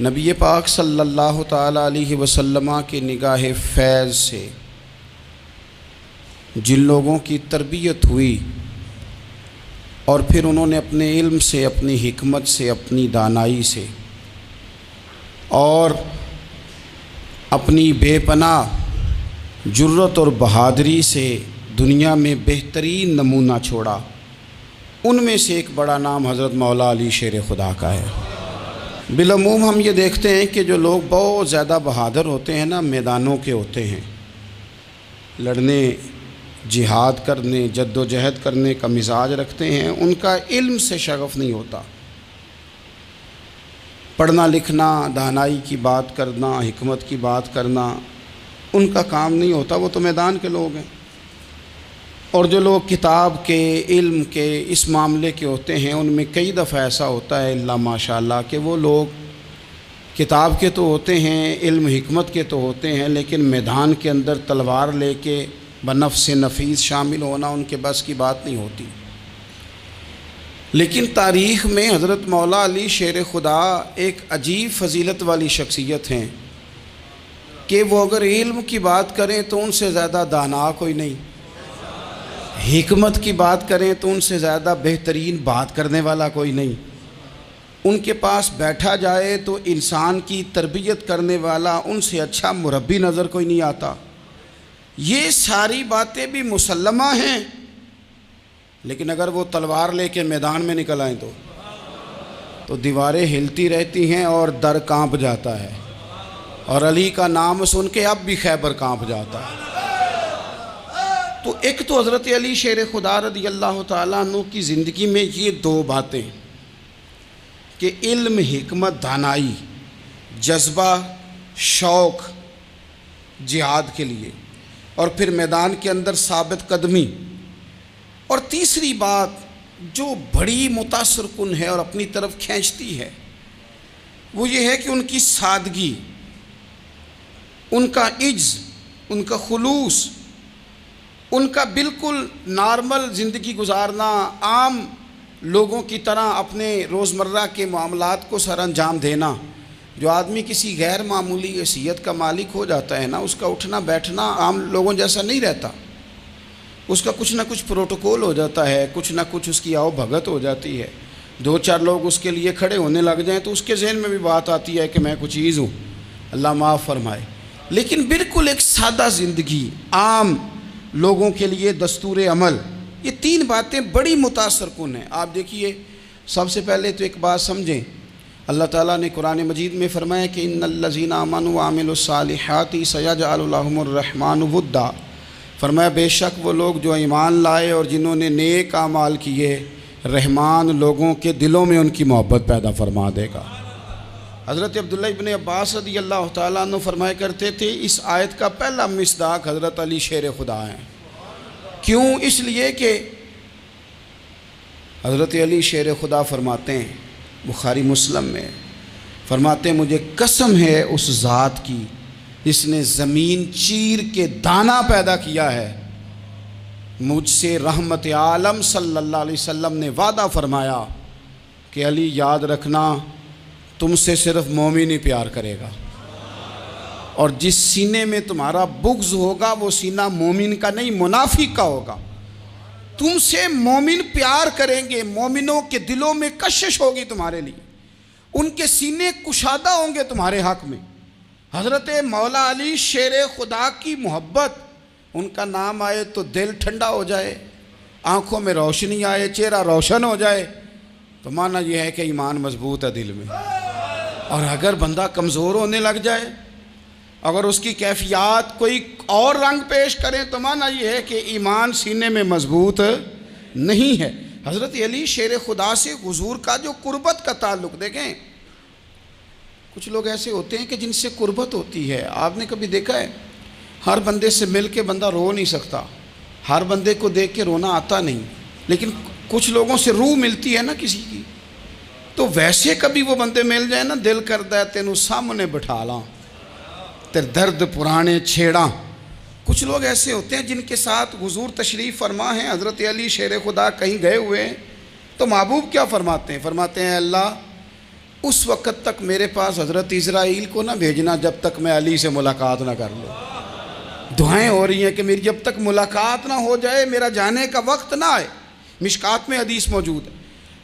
نبی پاک صلی اللہ تعالیٰ علیہ وسلم کی نگاہ فیض سے جن لوگوں کی تربیت ہوئی اور پھر انہوں نے اپنے علم سے، اپنی حکمت سے، اپنی دانائی سے اور اپنی بے پناہ جرت اور بہادری سے دنیا میں بہترین نمونہ چھوڑا، ان میں سے ایک بڑا نام حضرت مولا علی شیر خدا کا ہے۔ بالعموم ہم یہ دیکھتے ہیں کہ جو لوگ بہت زیادہ بہادر ہوتے ہیں نا، میدانوں کے ہوتے ہیں، لڑنے، جہاد کرنے، جد و جہد کرنے کا مزاج رکھتے ہیں، ان کا علم سے شغف نہیں ہوتا، پڑھنا لکھنا، دانائی کی بات کرنا، حکمت کی بات کرنا ان کا کام نہیں ہوتا، وہ تو میدان کے لوگ ہیں۔ اور جو لوگ کتاب کے، علم کے، اس معاملے کے ہوتے ہیں، ان میں کئی دفعہ ایسا ہوتا ہے اللہ ماشاء اللہ کہ وہ لوگ کتاب کے تو ہوتے ہیں، علم حکمت کے تو ہوتے ہیں، لیکن میدان کے اندر تلوار لے کے بنفس نفیس شامل ہونا ان کے بس کی بات نہیں ہوتی۔ لیکن تاریخ میں حضرت مولا علی شیر خدا ایک عجیب فضیلت والی شخصیت ہیں کہ وہ اگر علم کی بات کریں تو ان سے زیادہ دانا کوئی نہیں، حکمت کی بات کریں تو ان سے زیادہ بہترین بات کرنے والا کوئی نہیں، ان کے پاس بیٹھا جائے تو انسان کی تربیت کرنے والا ان سے اچھا مربی نظر کوئی نہیں آتا۔ یہ ساری باتیں بھی مسلمہ ہیں، لیکن اگر وہ تلوار لے کے میدان میں نکل آئیں تو دیواریں ہلتی رہتی ہیں اور در کانپ جاتا ہے، اور علی کا نام سن کے اب بھی خیبر کانپ جاتا ہے۔ تو ایک تو حضرت علی شیر خدا رضی اللہ تعالیٰ عنہ کی زندگی میں یہ دو باتیں کہ علم، حکمت، دانائی، جذبہ، شوق جہاد کے لیے، اور پھر میدان کے اندر ثابت قدمی، اور تیسری بات جو بڑی متاثر کن ہے اور اپنی طرف کھینچتی ہے وہ یہ ہے کہ ان کی سادگی، ان کا عجز، ان کا خلوص، ان کا بالکل نارمل زندگی گزارنا، عام لوگوں کی طرح اپنے روزمرہ کے معاملات کو سر انجام دینا۔ جو آدمی کسی غیر معمولی حیثیت کا مالک ہو جاتا ہے نا، اس کا اٹھنا بیٹھنا عام لوگوں جیسا نہیں رہتا، اس کا کچھ نہ کچھ پروٹوکول ہو جاتا ہے، کچھ نہ کچھ اس کی آؤ بھگت ہو جاتی ہے، دو چار لوگ اس کے لیے کھڑے ہونے لگ جائیں تو اس کے ذہن میں بھی بات آتی ہے کہ میں کچھ چیز ہوں، اللہ معاف فرمائے۔ لیکن بالکل ایک سادہ زندگی، عام لوگوں کے لیے دستور عمل، یہ تین باتیں بڑی متاثر کن ہیں۔ آپ دیکھیے، سب سے پہلے تو ایک بات سمجھیں، اللہ تعالیٰ نے قرآن مجید میں فرمایا کہ ان الذین آمنوا وعملوا الصالحات سیجعل لهم الرحمن ودا، فرمایا بے شک وہ لوگ جو ایمان لائے اور جنہوں نے نیک اعمال کیے، رحمان لوگوں کے دلوں میں ان کی محبت پیدا فرما دے گا۔ حضرت عبداللہ ابن عباس رضی اللہ تعالیٰ عنہ فرمایا کرتے تھے اس آیت کا پہلا مصداق حضرت علی شیر خدا ہیں۔ کیوں؟ اس لیے کہ حضرت علی شیر خدا فرماتے ہیں، بخاری مسلم میں فرماتے ہیں، مجھے قسم ہے اس ذات کی جس نے زمین چیر کے دانہ پیدا کیا ہے، مجھ سے رحمت عالم صلی اللہ علیہ وسلم نے وعدہ فرمایا کہ علی یاد رکھنا تم سے صرف مومن ہی پیار کرے گا، اور جس سینے میں تمہارا بغض ہوگا وہ سینہ مومن کا نہیں منافق کا ہوگا۔ تم سے مومن پیار کریں گے، مومنوں کے دلوں میں کشش ہوگی تمہارے لیے، ان کے سینے کشادہ ہوں گے تمہارے حق میں۔ حضرت مولا علی شیر خدا کی محبت، ان کا نام آئے تو دل ٹھنڈا ہو جائے، آنکھوں میں روشنی آئے، چہرہ روشن ہو جائے، تو معنی یہ ہے کہ ایمان مضبوط ہے دل میں۔ اور اگر بندہ کمزور ہونے لگ جائے، اگر اس کی کیفیات کوئی اور رنگ پیش کریں، تو معنی یہ ہے کہ ایمان سینے میں مضبوط نہیں ہے۔ حضرت علی شیر خدا سے حضور کا جو قربت کا تعلق دیکھیں، کچھ لوگ ایسے ہوتے ہیں کہ جن سے قربت ہوتی ہے، آپ نے کبھی دیکھا ہے ہر بندے سے مل کے بندہ رو نہیں سکتا، ہر بندے کو دیکھ کے رونا آتا نہیں، لیکن کچھ لوگوں سے روح ملتی ہے نا کسی کی، تو ویسے کبھی وہ بندے مل جائیں نا، دل کرتا ہے تینوں سامنے بٹھا لاں، تیرے درد پرانے چھیڑاں۔ کچھ لوگ ایسے ہوتے ہیں جن کے ساتھ حضور تشریف فرما ہیں، حضرت علی شیر خدا کہیں گئے ہوئے ہیں تو محبوب کیا فرماتے ہیں؟ فرماتے ہیں اللہ اس وقت تک میرے پاس حضرت اسرائیل کو نہ بھیجنا جب تک میں علی سے ملاقات نہ کر لوں۔ دعائیں ہو رہی ہیں کہ میری جب تک ملاقات نہ ہو جائے میرا جانے کا وقت نہ آئے۔ مشکات میں حدیث موجود ہے۔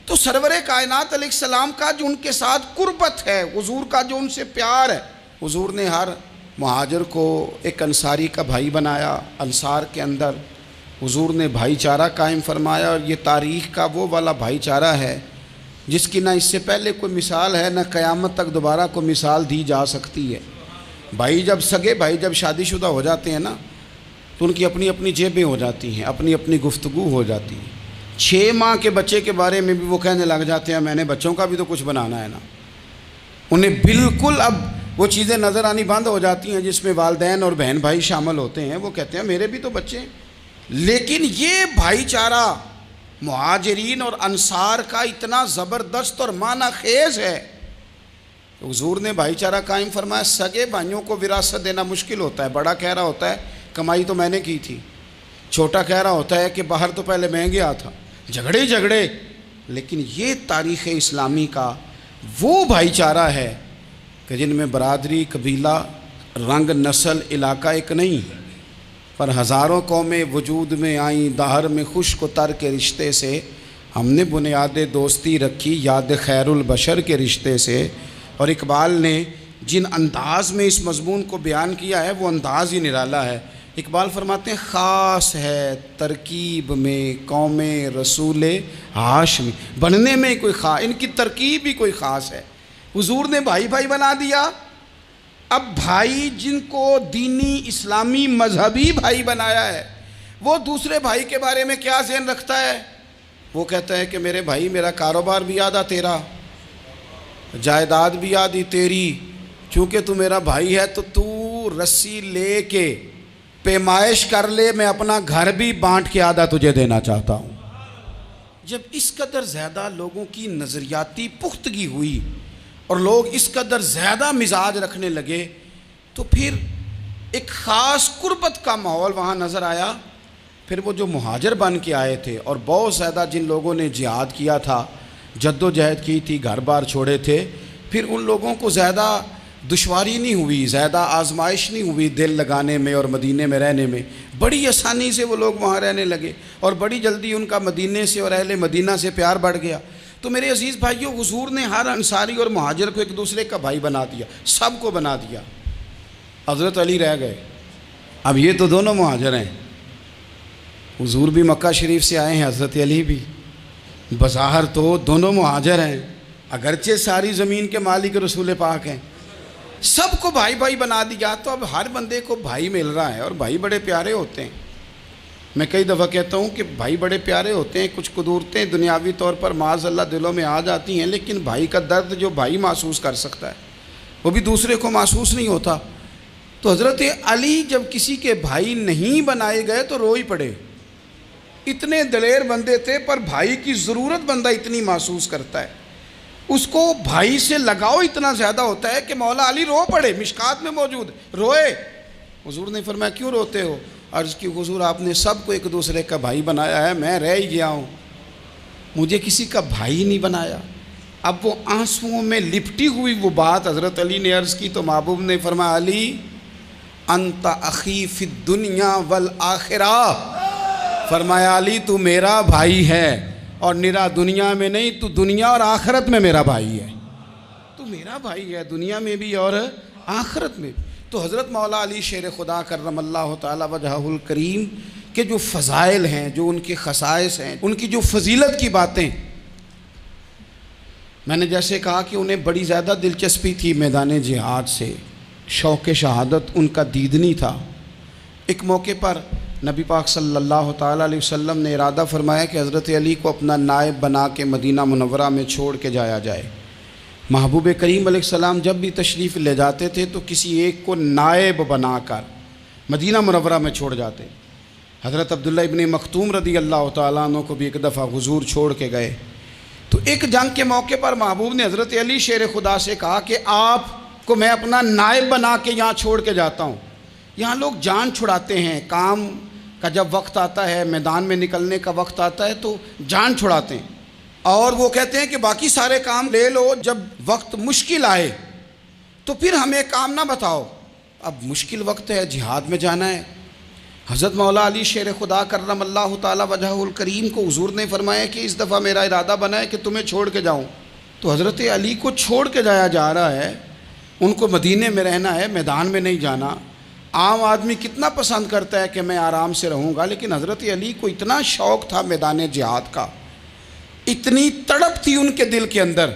تو سرور کائنات علیہ السلام کا جو ان کے ساتھ قربت ہے، حضور کا جو ان سے پیار ہے، حضور نے ہر مہاجر کو ایک انصاری کا بھائی بنایا۔ انصار کے اندر حضور نے بھائی چارہ قائم فرمایا، اور یہ تاریخ کا وہ والا بھائی چارہ ہے جس کی نہ اس سے پہلے کوئی مثال ہے، نہ قیامت تک دوبارہ کوئی مثال دی جا سکتی ہے۔ بھائی جب سگے بھائی جب شادی شدہ ہو جاتے ہیں نا تو ان کی اپنی اپنی جیبیں ہو جاتی ہیں، اپنی اپنی گفتگو ہو جاتی ہے۔ 6 ماہ کے بچے کے بارے میں بھی وہ کہنے لگ جاتے ہیں میں نے بچوں کا بھی تو کچھ بنانا ہے نا۔ انہیں بالکل اب وہ چیزیں نظر آنی بند ہو جاتی ہیں جس میں والدین اور بہن بھائی شامل ہوتے ہیں۔ وہ کہتے ہیں میرے بھی تو بچے ہیں۔ لیکن یہ بھائی چارہ مہاجرین اور انصار کا اتنا زبردست اور معنی خیز ہے، حضور نے بھائی چارہ قائم فرمایا۔ سگے بھائیوں کو وراثت دینا مشکل ہوتا ہے۔ بڑا کہہ رہا ہوتا ہے کمائی تو میں نے کی تھی، چھوٹا کہہ رہا ہوتا ہے کہ باہر تو پہلے میں گیا تھا، جھگڑے۔ لیکن یہ تاریخ اسلامی کا وہ بھائی چارہ ہے کہ جن میں برادری، قبیلہ، رنگ، نسل، علاقہ ایک نہیں، پر ہزاروں قومیں وجود میں آئیں۔ دہر میں خشک و تر کے رشتے سے ہم نے بنیاد دوستی رکھی، یاد خیر البشر کے رشتے سے۔ اور اقبال نے جن انداز میں اس مضمون کو بیان کیا ہے وہ انداز ہی نرالا ہے۔ اقبال فرماتے ہیں خاص ہے ترکیب میں قوم رسول ہاشمی، بننے میں کوئی خاص، ان کی ترکیب بھی کوئی خاص ہے۔ حضور نے بھائی بھائی بنا دیا۔ اب بھائی جن کو دینی اسلامی مذہبی بھائی بنایا ہے وہ دوسرے بھائی کے بارے میں کیا ذہن رکھتا ہے؟ وہ کہتا ہے کہ میرے بھائی میرا کاروبار بھی آدھا تیرا، جائیداد بھی آدھی تیری، چونکہ تو میرا بھائی ہے تو تو رسی لے کے پیمائش کر لے، میں اپنا گھر بھی بانٹ کے آدھا تجھے دینا چاہتا ہوں۔ جب اس قدر زیادہ لوگوں کی نظریاتی پختگی ہوئی اور لوگ اس قدر زیادہ مزاج رکھنے لگے تو پھر ایک خاص قربت کا ماحول وہاں نظر آیا۔ پھر وہ جو مہاجر بن کے آئے تھے اور بہت زیادہ جن لوگوں نے جہاد کیا تھا، جد و جہد کی تھی، گھر بار چھوڑے تھے، پھر ان لوگوں کو زیادہ دشواری نہیں ہوئی، زیادہ آزمائش نہیں ہوئی دل لگانے میں اور مدینے میں رہنے میں۔ بڑی آسانی سے وہ لوگ وہاں رہنے لگے اور بڑی جلدی ان کا مدینے سے اور اہل مدینہ سے پیار بڑھ گیا۔ تو میرے عزیز بھائیو، حضور نے ہر انصاری اور مہاجر کو ایک دوسرے کا بھائی بنا دیا، سب کو بنا دیا۔ حضرت علی رہ گئے۔ اب یہ تو دونوں مہاجر ہیں، حضور بھی مکہ شریف سے آئے ہیں، حضرت علی بھی، بظاہر تو دونوں مہاجر ہیں، اگرچہ ساری زمین کے مالک رسول پاک ہیں۔ سب کو بھائی بھائی بنا دیا، تو اب ہر بندے کو بھائی مل رہا ہے، اور بھائی بڑے پیارے ہوتے ہیں۔ میں کئی دفعہ کہتا ہوں کہ بھائی بڑے پیارے ہوتے ہیں، کچھ قدورتیں دنیاوی طور پر معاذ اللہ دلوں میں آ جاتی ہیں، لیکن بھائی کا درد جو بھائی محسوس کر سکتا ہے وہ بھی دوسرے کو محسوس نہیں ہوتا۔ تو حضرت علی جب کسی کے بھائی نہیں بنائے گئے تو رو ہی پڑے۔ اتنے دلیر بندے تھے، پر بھائی کی ضرورت بندہ اتنی محسوس کرتا ہے، اس کو بھائی سے لگاؤ اتنا زیادہ ہوتا ہے کہ مولا علی رو پڑے، مشکات میں موجود، روئے۔ حضور نے فرمایا کیوں روتے ہو؟ عرض کی حضور آپ نے سب کو ایک دوسرے کا بھائی بنایا ہے، میں رہ ہی گیا ہوں، مجھے کسی کا بھائی نہیں بنایا۔ اب وہ آنسوؤں میں لپٹی ہوئی وہ بات حضرت علی نے عرض کی تو محبوب نے فرمایا علی انت اخی فی الدنیا والآخرہ، فرمایا علی تو میرا بھائی ہے، اور نرا دنیا میں نہیں، تو دنیا اور آخرت میں میرا بھائی ہے، تو میرا بھائی ہے دنیا میں بھی اور آخرت میں بھی۔ تو حضرت مولا علی شیر خدا کرم اللہ تعالی وجہہ الکریم کے جو فضائل ہیں، جو ان کے خصائص ہیں، ان کی جو فضیلت کی باتیں، میں نے جیسے کہا کہ انہیں بڑی زیادہ دلچسپی تھی میدان جہاد سے، شوق شہادت ان کا دیدنی تھا۔ ایک موقع پر نبی پاک صلی اللہ تعالیٰ علیہ وسلم نے ارادہ فرمایا کہ حضرت علی کو اپنا نائب بنا کے مدینہ منورہ میں چھوڑ کے جایا جائے۔ محبوب کریم علیہ السلام جب بھی تشریف لے جاتے تھے تو کسی ایک کو نائب بنا کر مدینہ منورہ میں چھوڑ جاتے۔ حضرت عبداللہ ابن مختوم رضی اللہ تعالیٰ عنہ کو بھی ایک دفعہ حضور چھوڑ کے گئے، تو ایک جنگ کے موقع پر محبوب نے حضرت علی شیر خدا سے کہا کہ آپ کو میں اپنا نائب بنا کے یہاں چھوڑ کے جاتا ہوں۔ یہاں لوگ جان چھڑاتے ہیں، کام کا جب وقت آتا ہے، میدان میں نکلنے کا وقت آتا ہے تو جان چھڑاتے ہیں، اور وہ کہتے ہیں کہ باقی سارے کام لے لو، جب وقت مشکل آئے تو پھر ہمیں کام نہ بتاؤ۔ اب مشکل وقت ہے، جہاد میں جانا ہے۔ حضرت مولا علی شیر خدا کرم اللہ تعالی وجہہ الکریم کو حضور نے فرمایا کہ اس دفعہ میرا ارادہ بنا ہے کہ تمہیں چھوڑ کے جاؤں۔ تو حضرت علی کو چھوڑ کے جایا جا رہا ہے، ان کو مدینے میں رہنا ہے، میدان میں نہیں جانا۔ عام آدمی کتنا پسند کرتا ہے کہ میں آرام سے رہوں گا، لیکن حضرت علی کو اتنا شوق تھا میدان جہاد کا، اتنی تڑپ تھی ان کے دل کے اندر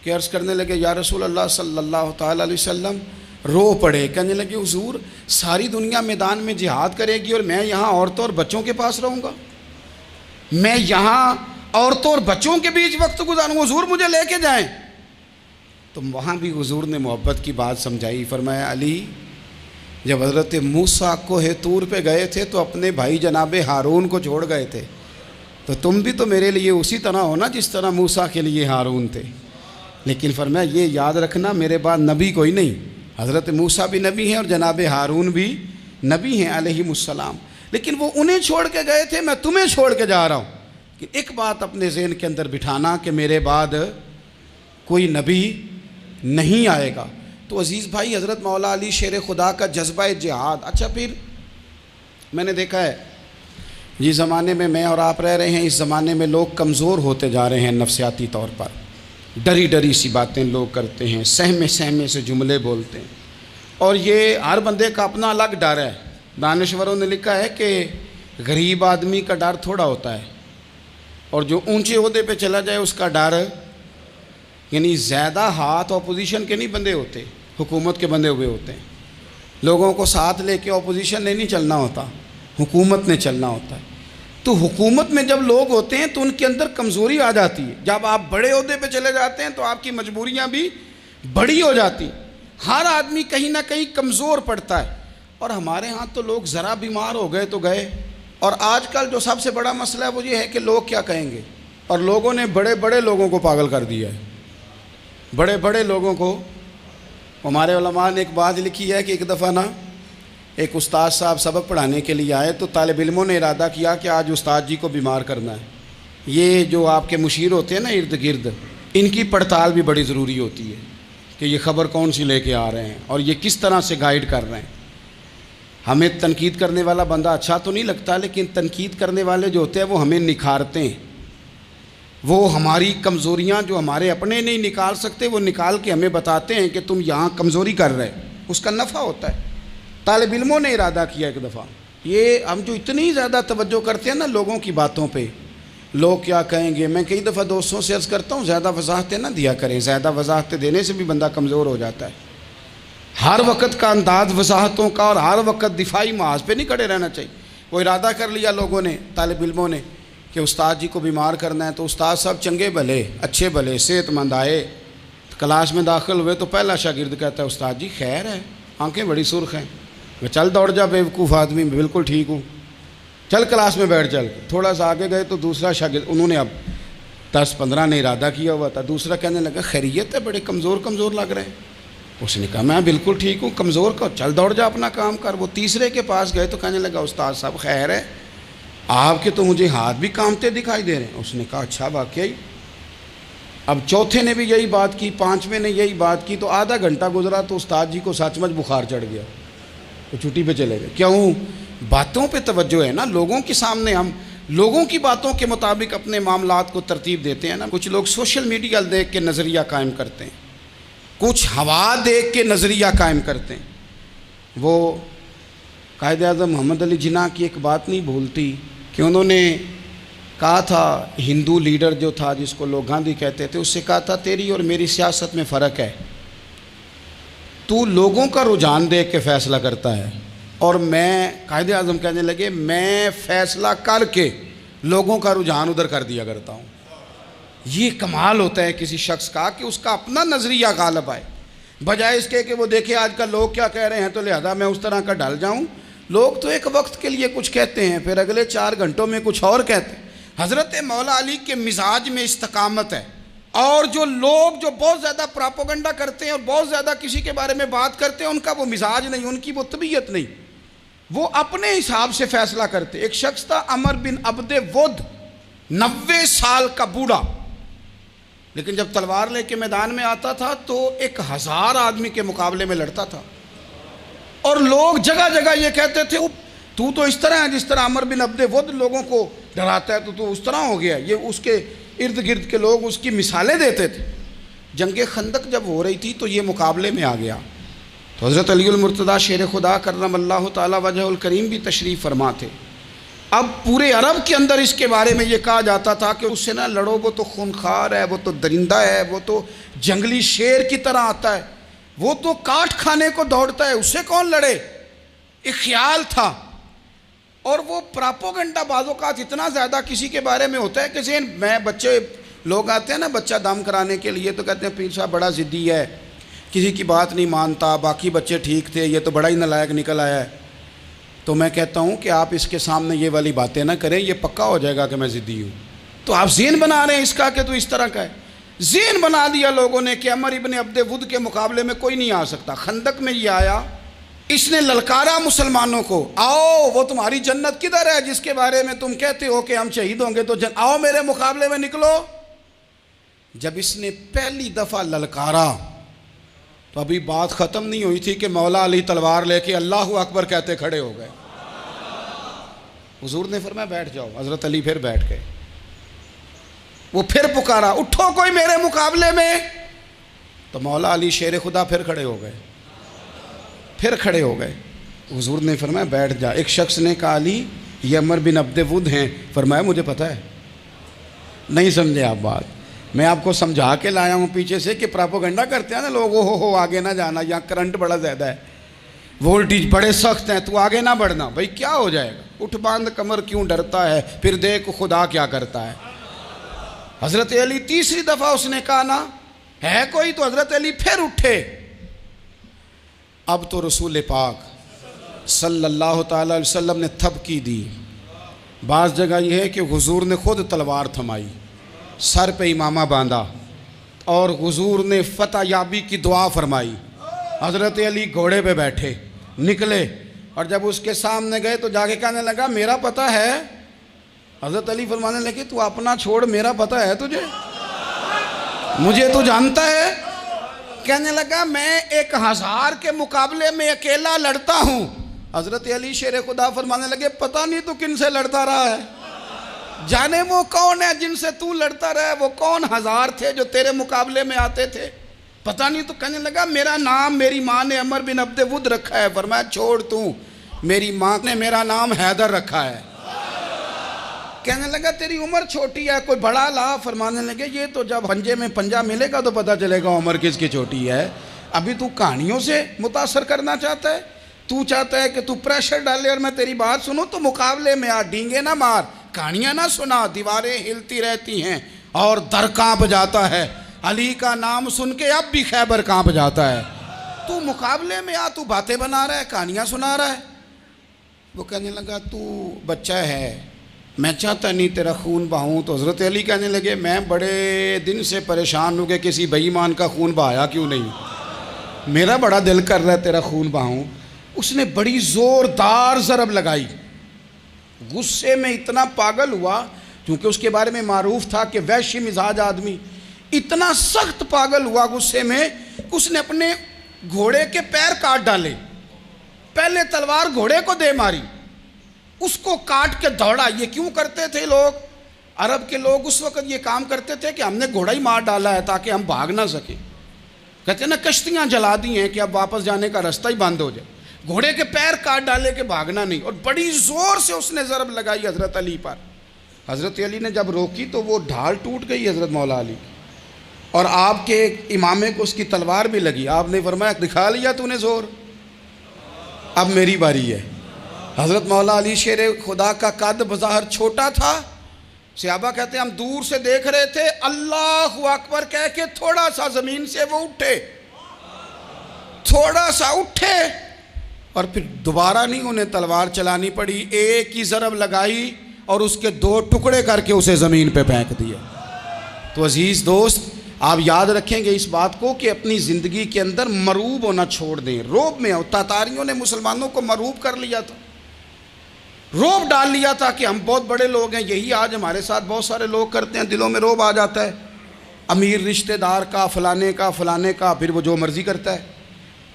کہ عرض کرنے لگے یا رسول اللہ صلی اللہ تعالی علیہ وسلم، رو پڑے، کہنے لگے حضور ساری دنیا میدان میں جہاد کرے گی اور میں یہاں عورتوں اور بچوں کے پاس رہوں گا، میں یہاں عورتوں اور بچوں کے بیچ وقت گزاروں، حضور مجھے لے کے جائیں۔ تو وہاں بھی حضور نے محبت کی بات سمجھائی، فرمایا علی جب حضرت موسیٰ کوہ طور پہ گئے تھے تو اپنے بھائی جناب ہارون کو چھوڑ گئے تھے، تو تم بھی تو میرے لیے اسی طرح ہو نا جس طرح موسیٰ کے لیے ہارون تھے۔ لیکن فرمایا یہ یاد رکھنا میرے بعد نبی کوئی نہیں، حضرت موسیٰ بھی نبی ہیں اور جناب ہارون بھی نبی ہیں علیہم السلام، لیکن وہ انہیں چھوڑ کے گئے تھے، میں تمہیں چھوڑ کے جا رہا ہوں۔ کہ ایک بات اپنے ذہن کے اندر بٹھانا کہ میرے بعد کوئی نبی نہیں آئے گا۔ تو عزیز بھائی، حضرت مولا علی شیر خدا کا جذبہ جہاد۔ اچھا پھر میں نے دیکھا ہے جس زمانے میں میں اور آپ رہ رہے ہیں، اس زمانے میں لوگ کمزور ہوتے جا رہے ہیں نفسیاتی طور پر، ڈری ڈری سی باتیں لوگ کرتے ہیں، سہمے سہمے سے جملے بولتے ہیں، اور یہ ہر بندے کا اپنا الگ ڈر ہے۔ دانشوروں نے لکھا ہے کہ غریب آدمی کا ڈر تھوڑا ہوتا ہے اور جو اونچے عہدے پہ چلا جائے اس کا ڈر، یعنی زیادہ ہاتھ اپوزیشن کے نہیں بندے ہوتے، حکومت کے بندے ہوئے ہوتے ہیں۔ لوگوں کو ساتھ لے کے اپوزیشن نے نہیں چلنا ہوتا، حکومت نے چلنا ہوتا ہے۔ تو حکومت میں جب لوگ ہوتے ہیں تو ان کے اندر کمزوری آ جاتی ہے، جب آپ بڑے عہدے پہ چلے جاتے ہیں تو آپ کی مجبوریاں بھی بڑی ہو جاتی ہیں، ہر آدمی کہیں نہ کہیں کمزور پڑتا ہے۔ اور ہمارے ہاں تو لوگ ذرا بیمار ہو گئے تو گئے، اور آج کل جو سب سے بڑا مسئلہ ہے وہ یہ ہے کہ لوگ کیا کہیں گے، اور لوگوں نے بڑے بڑے لوگوں کو پاگل کر دیا ہے، بڑے بڑے لوگوں کو۔ ہمارے علماء نے ایک بات لکھی ہے کہ ایک دفعہ نا ایک استاد صاحب سبق پڑھانے کے لیے آئے تو طالب علموں نے ارادہ کیا کہ آج استاد جی کو بیمار کرنا ہے۔ یہ جو آپ کے مشیر ہوتے ہیں نا ارد گرد، ان کی پڑتال بھی بڑی ضروری ہوتی ہے کہ یہ خبر کون سی لے کے آ رہے ہیں اور یہ کس طرح سے گائیڈ کر رہے ہیں۔ ہمیں تنقید کرنے والا بندہ اچھا تو نہیں لگتا، لیکن تنقید کرنے والے جو ہوتے ہیں وہ ہمیں نکھارتے ہیں، وہ ہماری کمزوریاں جو ہمارے اپنے نہیں نکال سکتے وہ نکال کے ہمیں بتاتے ہیں کہ تم یہاں کمزوری کر رہے، اس کا نفع ہوتا ہے۔ طالب علموں نے ارادہ کیا ایک دفعہ، یہ ہم جو اتنی زیادہ توجہ کرتے ہیں نا لوگوں کی باتوں پہ، لوگ کیا کہیں گے، میں کئی دفعہ دوستوں سے عرض کرتا ہوں زیادہ وضاحتیں نہ دیا کریں، زیادہ وضاحتیں دینے سے بھی بندہ کمزور ہو جاتا ہے۔ ہر وقت کا انداز وضاحتوں کا اور ہر وقت دفاعی محاذ پہ نہیں کھڑے رہنا چاہیے۔ وہ ارادہ کر لیا لوگوں نے، طالب علموں نے، کہ استاد جی کو بیمار کرنا ہے، تو استاد صاحب چنگے بھلے اچھے بھلے صحت مند آئے، کلاس میں داخل ہوئے تو پہلا شاگرد کہتا ہے استاد جی خیر ہے، آنکھیں بڑی سرخ ہیں۔ میں چل دوڑ جا بیوقوف آدمی، میں بالکل ٹھیک ہوں، چل کلاس میں بیٹھ۔ چل تھوڑا سا آگے گئے تو دوسرا شاگرد، انہوں نے اب 10-15 نے ارادہ کیا ہوا تھا، دوسرا کہنے لگا خیریت ہے، بڑے کمزور کمزور لگ رہے ہیں۔ اس نے کہا میں بالکل ٹھیک ہوں، کمزور کا چل دوڑ جا اپنا کام کر۔ وہ تیسرے کے پاس گئے تو کہنے لگا استاد صاحب خیر ہے، آپ کے تو مجھے ہاتھ بھی کامتے دکھائی دے رہے ہیں۔ اس نے کہا اچھا واقعی۔ اب چوتھے نے بھی یہی بات کی، پانچویں نے یہی بات کی، تو آدھا گھنٹہ گزرا تو استاد جی کو سچ مچ بخار چڑھ گیا، تو چھٹی پہ چلے گئے۔ کیوں؟ باتوں پہ توجہ ہے نا، لوگوں کے سامنے ہم لوگوں کی باتوں کے مطابق اپنے معاملات کو ترتیب دیتے ہیں نا۔ کچھ لوگ سوشل میڈیا دیکھ کے نظریہ قائم کرتے ہیں، کچھ ہوا دیکھ کے نظریہ قائم کرتے ہیں۔ وہ قائد اعظم محمد علی جناح کی ایک بات نہیں بھولتی کہ انہوں نے کہا تھا، ہندو لیڈر جو تھا جس کو لوگ گاندھی کہتے تھے، اس سے کہا تھا تیری اور میری سیاست میں فرق ہے، تو لوگوں کا رجحان دیکھ کے فیصلہ کرتا ہے، اور میں، قائد اعظم کہنے لگے، میں فیصلہ کر کے لوگوں کا رجحان ادھر کر دیا کرتا ہوں۔ یہ کمال ہوتا ہے کسی شخص کا کہ اس کا اپنا نظریہ غالب آئے، بجائے اس کے کہ وہ دیکھے آج کل لوگ کیا کہہ رہے ہیں تو لہذا میں اس طرح کا ڈھل جاؤں۔ لوگ تو ایک وقت کے لیے کچھ کہتے ہیں، پھر اگلے 4 گھنٹوں میں کچھ اور کہتے ہیں۔ حضرت مولا علی کے مزاج میں استقامت ہے، اور جو لوگ جو بہت زیادہ پراپوگنڈا کرتے ہیں اور بہت زیادہ کسی کے بارے میں بات کرتے ہیں، ان کا وہ مزاج نہیں، ان کی وہ طبیعت نہیں، وہ اپنے حساب سے فیصلہ کرتے۔ ایک شخص تھا عمر بن عبد ود، 90 سال کا بوڑھا، لیکن جب تلوار لے کے میدان میں آتا تھا تو 1000 آدمی کے مقابلے میں لڑتا تھا، اور لوگ جگہ جگہ یہ کہتے تھے تو اس طرح ہے جس طرح عمر بن عبد ود لوگوں کو ڈراتا ہے، تو اس طرح ہو گیا۔ یہ اس کے ارد گرد کے لوگ اس کی مثالیں دیتے تھے۔ جنگ خندق جب ہو رہی تھی تو یہ مقابلے میں آ گیا، تو حضرت علی المرتضیٰ شیر خدا کرم اللہ تعالی وجہ الکریم بھی تشریف فرما تھے۔ اب پورے عرب کے اندر اس کے بارے میں یہ کہا جاتا تھا کہ اس سے نہ لڑو، وہ تو خونخوار ہے، وہ تو درندہ ہے، وہ تو جنگلی شیر کی طرح آتا ہے، وہ تو کاٹ کھانے کو دوڑتا ہے، اس سے کون لڑے؟ ایک خیال تھا۔ اور وہ پراپوگنڈا بعض اوقات اتنا زیادہ کسی کے بارے میں ہوتا ہے کہ ذہن میں بچے لوگ آتے ہیں نا بچہ دم کرانے کے لیے، تو کہتے ہیں پیر صاحب بڑا ضدی ہے، کسی کی بات نہیں مانتا، باقی بچے ٹھیک تھے، یہ تو بڑا ہی نالائق نکل آیا ہے۔ تو میں کہتا ہوں کہ آپ اس کے سامنے یہ والی باتیں نہ کریں، یہ پکا ہو جائے گا کہ میں ضدی ہوں۔ تو آپ ذہن بنا رہے ہیں اس کا کہ تو اس طرح کا ہے۔ ذہن بنا دیا لوگوں نے کہ عمر ابن عبد ود کے مقابلے میں کوئی نہیں آ سکتا۔ خندق میں یہ آیا، اس نے للکارا مسلمانوں کو، آؤ وہ تمہاری جنت کدھر ہے جس کے بارے میں تم کہتے ہو کہ ہم شہید ہوں گے، تو آؤ میرے مقابلے میں نکلو۔ جب اس نے پہلی دفعہ للکارا تو ابھی بات ختم نہیں ہوئی تھی کہ مولا علی تلوار لے کے اللہ اکبر کہتے کھڑے ہو گئے۔ حضور نے فرمایا بیٹھ جاؤ، حضرت علی پھر بیٹھ گئے۔ وہ پھر پکارا اٹھو کوئی میرے مقابلے میں، تو مولا علی شیر خدا پھر کھڑے ہو گئے، پھر کھڑے ہو گئے۔ حضور نے فرمایا بیٹھ جا۔ ایک شخص نے کہا علی یہ عمر بن عبد ود ہیں، فرمایا مجھے پتہ ہے۔ نہیں سمجھے آپ بات، میں آپ کو سمجھا کے لایا ہوں پیچھے سے کہ پراپوگنڈا کرتے ہیں نا لوگ، ہو آگے نہ جانا، یہاں کرنٹ بڑا زیادہ ہے، وولٹیج بڑے سخت ہیں، تو آگے نہ بڑھنا۔ بھائی کیا ہو جائے گا، اٹھ باندھ کمر کیوں ڈرتا ہے، پھر دیکھ خدا کیا کرتا ہے۔ حضرت علی تیسری دفعہ اس نے کہا نا ہے کوئی، تو حضرت علی پھر اٹھے۔ اب تو رسول پاک صلی اللہ تعالی علیہ وسلم نے تھپکی دی۔ بعض جگہ یہ ہے کہ حضور نے خود تلوار تھمائی، سر پہ امامہ باندھا، اور حضور نے فتح یابی کی دعا فرمائی۔ حضرت علی گھوڑے پہ بیٹھے نکلے، اور جب اس کے سامنے گئے تو جا کے کہنے لگا میرا پتہ ہے۔ حضرت علی فرمانے لگے تو اپنا چھوڑ، میرا پتہ ہے تجھے، مجھے تو جانتا ہے۔ کہنے لگا میں 1000 کے مقابلے میں اکیلا لڑتا ہوں۔ حضرت علی شیر خدا فرمانے لگے پتہ نہیں تو کن سے لڑتا رہا ہے، جانے وہ کون ہے جن سے تو لڑتا رہا ہے، وہ کون 1000 تھے جو تیرے مقابلے میں آتے تھے، پتہ نہیں۔ تو کہنے لگا میرا نام میری ماں نے عمر بن عبد ود رکھا ہے۔ فرمایا چھوڑ تو، میری ماں نے میرا نام حیدر رکھا ہے۔ کہنے لگا تیری عمر چھوٹی ہے، کوئی بڑا لا۔ فرمانے لگے یہ تو جب پنجے میں پنجہ ملے گا تو پتہ چلے گا عمر کس کی چھوٹی ہے، ابھی تو کہانیوں سے متاثر کرنا چاہتا ہے، تو چاہتا ہے کہ تو پریشر ڈالے اور میں تیری بات سنوں، تو مقابلے میں آ، ڈینگے نہ مار، کہانیاں نہ سنا، دیواریں ہلتی رہتی ہیں اور در کانپ جاتا ہے۔ علی کا نام سن کے اب بھی خیبر کانپ جاتا ہے، تو مقابلے میں آ، تو باتیں بنا رہا ہے، کہانیاں سنا رہا ہے۔ وہ کہنے لگا تو بچہ ہے، میں چاہتا نہیں تیرا خون بہاؤں۔ تو حضرت علی کہنے لگے میں بڑے دن سے پریشان ہوں کہ کسی بے ایمان کا خون بہایا کیوں نہیں، میرا بڑا دل کر رہا ہے تیرا خون بہاؤں۔ اس نے بڑی زوردار ضرب لگائی، غصے میں اتنا پاگل ہوا، کیونکہ اس کے بارے میں معروف تھا کہ وحشی مزاج آدمی، اتنا سخت پاگل ہوا غصے میں، اس نے اپنے گھوڑے کے پیر کاٹ ڈالے، پہلے تلوار گھوڑے کو دے ماری، اس کو کاٹ کے دوڑا۔ یہ کیوں کرتے تھے لوگ، عرب کے لوگ اس وقت یہ کام کرتے تھے کہ ہم نے گھوڑا ہی مار ڈالا ہے تاکہ ہم بھاگ نہ سکیں۔ کہتے ہیں نا کشتیاں جلا دی ہیں کہ اب واپس جانے کا راستہ ہی بند ہو جائے، گھوڑے کے پیر کاٹ ڈالے کہ بھاگنا نہیں، اور بڑی زور سے اس نے ضرب لگائی حضرت علی پر۔ حضرت علی نے جب روکی تو وہ ڈھال ٹوٹ گئی حضرت مولا علی کی، اور آپ کے امامے کو اس کی تلوار بھی لگی۔ آپ نے فرمایا دکھا لیا تو نے زور، اب میری باری ہے۔ حضرت مولا علی شیر خدا کا قد بظاہر چھوٹا تھا، صحابہ کہتے ہیں ہم دور سے دیکھ رہے تھے، اللہ اکبر کہہ کے تھوڑا سا زمین سے وہ اٹھے، تھوڑا سا اٹھے، اور پھر دوبارہ نہیں انہیں تلوار چلانی پڑی، ایک ہی ضرب لگائی اور اس کے 2 ٹکڑے کر کے اسے زمین پہ پھینک دیا۔ تو عزیز دوست آپ یاد رکھیں گے اس بات کو کہ اپنی زندگی کے اندر مروب ہونا چھوڑ دیں، روب میں ہو۔ تاتاریوں نے مسلمانوں کو مروب کر لیا تھا، روب ڈال لیا تھا کہ ہم بہت بڑے لوگ ہیں. یہی آج ہمارے ساتھ بہت سارے لوگ کرتے ہیں. دلوں میں روب آ جاتا ہے امیر رشتہ دار کا، فلانے کا، پھر وہ جو مرضی کرتا ہے.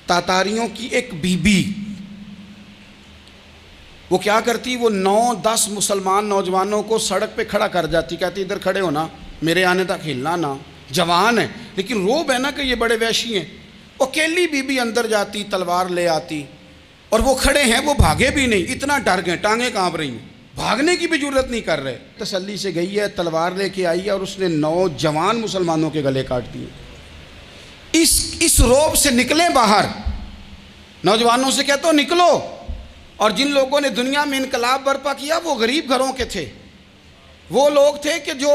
تاتاریوں کی ایک بی بی وہ کیا کرتی، وہ 9-10 مسلمان نوجوانوں کو سڑک پہ کھڑا کر جاتی، کہتی ادھر کھڑے ہونا، میرے آنے تک ہلنا نہ. جوان ہے لیکن روب ہے نا کہ یہ بڑے وحشی ہیں. اکیلی بی بی اندر جاتی، تلوار لے آتی، اور وہ کھڑے ہیں، وہ بھاگے بھی نہیں، اتنا ڈر گئے، ٹانگیں کانپ رہی ہیں، بھاگنے کی بھی جرت نہیں کر رہے. تسلی سے گئی ہے، تلوار لے کے آئی ہے، اور اس نے 9 جوان مسلمانوں کے گلے کاٹ دیے. اس روب سے نکلیں باہر. نوجوانوں سے کہتا ہوں نکلو. اور جن لوگوں نے دنیا میں انقلاب برپا کیا وہ غریب گھروں کے تھے، وہ لوگ تھے کہ جو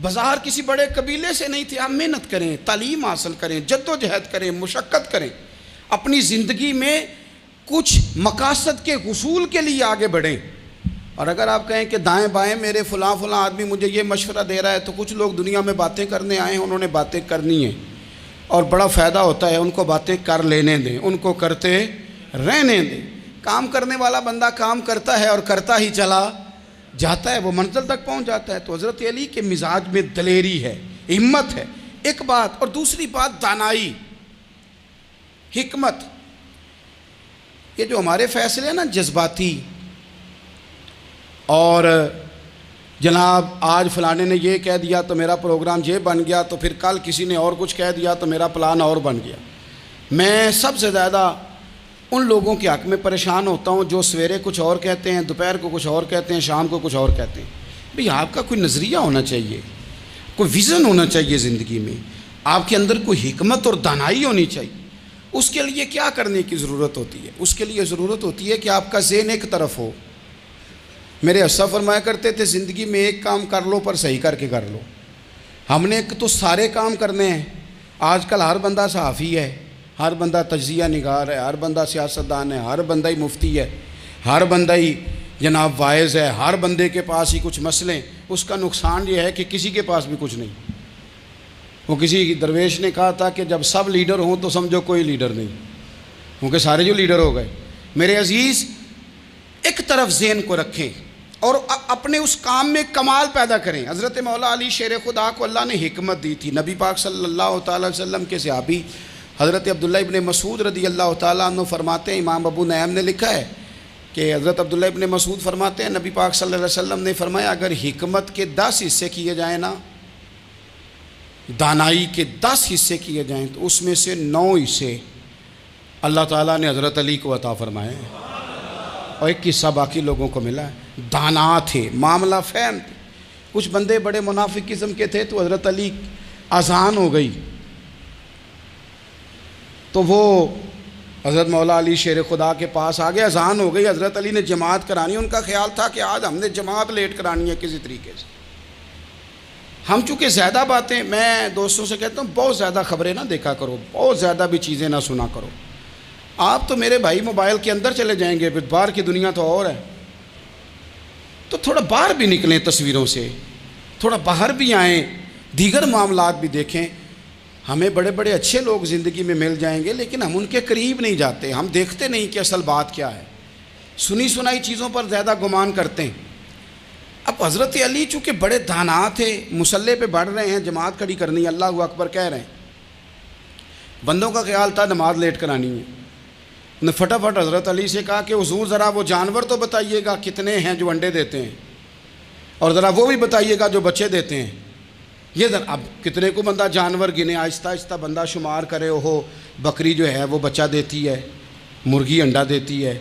بازار کسی بڑے قبیلے سے نہیں تھے. آپ محنت کریں، تعلیم حاصل کریں، جد و جہد کریں، مشقت کریں، اپنی زندگی میں کچھ مقاصد کے حصول کے لیے آگے بڑھیں. اور اگر آپ کہیں کہ دائیں بائیں میرے فلاں آدمی مجھے یہ مشورہ دے رہا ہے، تو کچھ لوگ دنیا میں باتیں کرنے آئے ہیں، انہوں نے باتیں کرنی ہیں اور بڑا فائدہ ہوتا ہے. ان کو باتیں کر لینے دیں، ان کو کرتے رہنے دیں. کام کرنے والا بندہ کام کرتا ہے اور کرتا ہی چلا جاتا ہے، وہ منزل تک پہنچ جاتا ہے. تو حضرت علی کے مزاج میں دلیری ہے، ہمت ہے، ایک بات. اور دوسری بات دانائی، حکمت. یہ جو ہمارے فیصلے ہیں نا جذباتی، اور جناب آج فلانے نے یہ کہہ دیا تو میرا پروگرام یہ بن گیا، تو پھر کل کسی نے اور کچھ کہہ دیا تو میرا پلان اور بن گیا. میں سب سے زیادہ ان لوگوں کے حق میں پریشان ہوتا ہوں جو سویرے کچھ اور کہتے ہیں، دوپہر کو کچھ اور کہتے ہیں، شام کو کچھ اور کہتے ہیں. بھئی آپ کا کوئی نظریہ ہونا چاہیے، کوئی ویژن ہونا چاہیے زندگی میں، آپ کے اندر کوئی حکمت اور دانائی ہونی چاہیے. اس کے لیے کیا کرنے کی ضرورت ہوتی ہے؟ اس کے لیے ضرورت ہوتی ہے کہ آپ کا ذہن ایک طرف ہو. میرے اسا فرمایا کرتے تھے زندگی میں ایک کام کر لو پر صحیح کر کے کر لو. ہم نے تو سارے کام کرنے ہیں. آج کل ہر بندہ صحافی ہے، ہر بندہ تجزیہ نگار ہے، ہر بندہ سیاستدان ہے، ہر بندہ ہی مفتی ہے، ہر بندہ ہی جناب واعظ ہے، ہر بندے کے پاس ہی کچھ مسئلے. اس کا نقصان یہ ہے کہ کسی کے پاس بھی کچھ نہیں. وہ کسی درویش نے کہا تھا کہ جب سب لیڈر ہوں تو سمجھو کوئی لیڈر نہیں، کیونکہ سارے جو لیڈر ہو گئے. میرے عزیز ایک طرف ذہن کو رکھیں اور اپنے اس کام میں کمال پیدا کریں. حضرت مولا علی شیر خدا کو اللہ نے حکمت دی تھی. نبی پاک صلی اللہ تعالی وسلم کے صحابی حضرت عبداللہ ابن مسعود رضی اللہ تعالیٰ عنہ فرماتے ہیں، امام ابو نعیم نے لکھا ہے کہ حضرت عبداللہ ابن مسعود فرماتے ہیں نبی پاک صلی اللہ علیہ وسلم نے فرمایا اگر حکمت کے 10 حصے کیے جائیں نا، دانائی کے 10 حصے کیے جائیں، تو اس میں سے 9 حصے اللہ تعالیٰ نے حضرت علی کو عطا فرمائے ہیں، اور ایک حصہ باقی لوگوں کو ملا ہے. دانا تھے، معاملہ فہم تھے. کچھ بندے بڑے منافق قسم کے تھے، تو حضرت علی اذان ہو گئی تو وہ حضرت مولا علی شیر خدا کے پاس آ گئے. اذان ہو گئی، حضرت علی نے جماعت کرانی. ان کا خیال تھا کہ آج ہم نے جماعت لیٹ کرانی ہے کسی طریقے سے. ہم چونکہ زیادہ باتیں، میں دوستوں سے کہتا ہوں بہت زیادہ خبریں نہ دیکھا کرو، بہت زیادہ بھی چیزیں نہ سنا کرو. آپ تو میرے بھائی موبائل کے اندر چلے جائیں گے، پھر باہر کی دنیا تو اور ہے. تو تھوڑا باہر بھی نکلیں تصویروں سے، تھوڑا باہر بھی آئیں، دیگر معاملات بھی دیکھیں. ہمیں بڑے بڑے اچھے لوگ زندگی میں مل جائیں گے، لیکن ہم ان کے قریب نہیں جاتے. ہم دیکھتے نہیں کہ اصل بات کیا ہے، سنی سنائی چیزوں پر زیادہ گمان کرتے ہیں. اب حضرت علی چونکہ بڑے دانا تھے، مسلح پہ بڑھ رہے ہیں، جماعت کھڑی کرنی، اللہ اکبر کہہ رہے ہیں. بندوں کا خیال تھا نماز لیٹ کرانی ہے. نے فٹافٹ حضرت علی سے کہا کہ حضور ذرا وہ جانور تو بتائیے گا کتنے ہیں جو انڈے دیتے ہیں، اور ذرا وہ بھی بتائیے گا جو بچے دیتے ہیں. یہ ذرا اب کتنے کو بندہ جانور گنے، آہستہ آہستہ بندہ شمار کرے. وہ بکری جو ہے وہ بچہ دیتی ہے، مرغی انڈا دیتی ہے،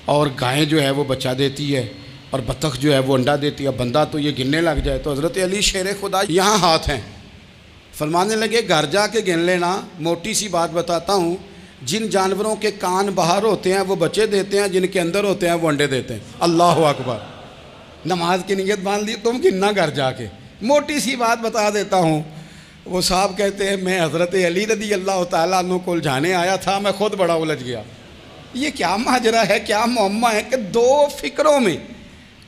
اور گائیں جو ہے وہ بچہ دیتی ہے، اور بطخ جو ہے وہ انڈا دیتی ہے. بندہ تو یہ گننے لگ جائے. تو حضرت علی شیر خدا یہاں ہاتھ ہیں، فرمانے لگے گھر جا کے گن لینا. موٹی سی بات بتاتا ہوں، جن جانوروں کے کان باہر ہوتے ہیں وہ بچے دیتے ہیں، جن کے اندر ہوتے ہیں وہ انڈے دیتے ہیں. اللہ اکبر. نماز کی نیت مان لی، تم گننا گھر جا کے. موٹی سی بات بتا دیتا ہوں. وہ صاحب کہتے ہیں میں حضرت علی رضی اللہ تعالیٰ عنہ کو الجھانے آیا تھا، میں خود بڑا الجھ گیا. یہ کیا ماجرا ہے، کیا معمہ ہے کہ 2 فکروں میں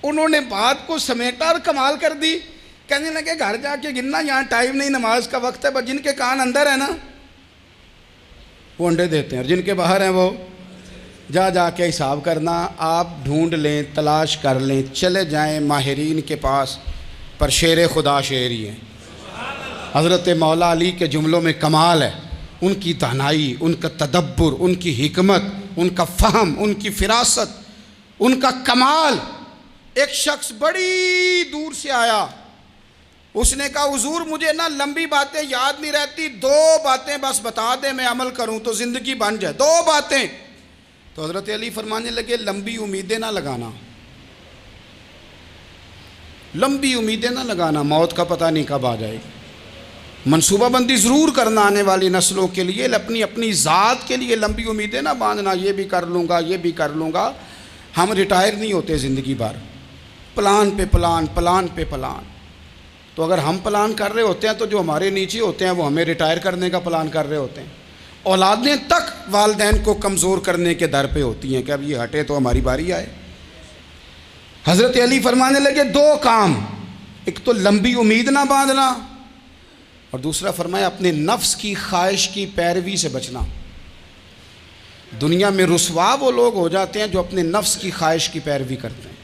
انہوں نے بات کو سمیٹا اور کمال کر دی. کہنے لگے گھر جا کے گننا، یہاں ٹائم نہیں، نماز کا وقت ہے. بس جن کے کان اندر ہے نا وہ انڈے دیتے ہیں، اور جن کے باہر ہیں وہ جا جا کے حساب کرنا، آپ ڈھونڈ لیں، تلاش کر لیں، چلے جائیں ماہرین کے پاس، پر شیر خدا شیر ہی ہیں۔ حضرت مولا علی کے جملوں میں کمال ہے، ان کی دانائی، ان کا تدبر، ان کی حکمت، ان کا فہم، ان کی فراست، ان کا کمال۔ ایک شخص بڑی دور سے آیا، اس نے کہا حضور مجھے نا لمبی باتیں یاد نہیں رہتی، 2 باتیں بس بتا دیں میں عمل کروں تو زندگی بن جائے، 2 باتیں۔ تو حضرت علی فرمانے لگے لمبی امیدیں نہ لگانا، لمبی امیدیں نہ لگانا، موت کا پتہ نہیں کب آ جائے گی۔ منصوبہ بندی ضرور کرنا آنے والی نسلوں کے لیے، اپنی ذات کے لیے لمبی امیدیں نہ باندھنا، یہ بھی کر لوں گا، یہ بھی کر لوں گا۔ ہم ریٹائر نہیں ہوتے زندگی بھر، پلان پہ پلان، پلان پہ پلان۔ تو اگر ہم پلان کر رہے ہوتے ہیں تو جو ہمارے نیچے ہوتے ہیں وہ ہمیں ریٹائر کرنے کا پلان کر رہے ہوتے ہیں۔ اولادیں تک والدین کو کمزور کرنے کے در پہ ہوتی ہیں کہ اب یہ ہٹے تو ہماری باری آئے۔ حضرت علی فرمانے لگے 2 کام، ایک تو لمبی امید نہ باندھنا، اور دوسرا فرمایا اپنے نفس کی خواہش کی پیروی سے بچنا۔ دنیا میں رسوا وہ لوگ ہو جاتے ہیں جو اپنے نفس کی خواہش کی پیروی کرتے ہیں،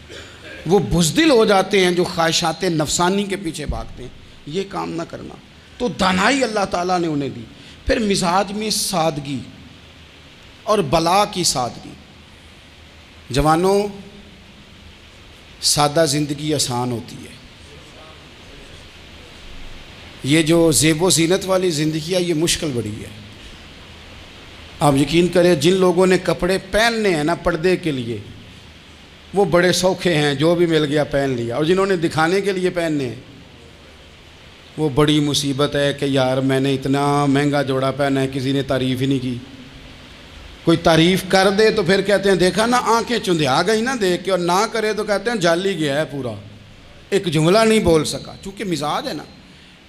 وہ بزدل ہو جاتے ہیں جو خواہشات نفسانی کے پیچھے بھاگتے ہیں۔ یہ کام نہ کرنا۔ تو دانائی اللہ تعالیٰ نے انہیں دی۔ پھر مزاج میں سادگی اور بلا کی سادگی۔ جوانوں، سادہ زندگی آسان ہوتی ہے۔ یہ جو زیب و زینت والی زندگی ہے یہ مشکل بڑی ہے۔ آپ یقین کریں جن لوگوں نے کپڑے پہننے ہیں نا پردے کے لیے، وہ بڑے سوکھے ہیں، جو بھی مل گیا پہن لیا، اور جنہوں نے دکھانے کے لیے پہننے ہیں وہ بڑی مصیبت ہے کہ یار میں نے اتنا مہنگا جوڑا پہنا ہے، کسی نے تعریف ہی نہیں کی۔ کوئی تعریف کر دے تو پھر کہتے ہیں دیکھا نا آنکھیں چندھیا گئی نا دیکھ کے، اور نہ کرے تو کہتے ہیں جال ہی گیا ہے پورا، ایک جملہ نہیں بول سکا۔ چونکہ مزاج ہے نا۔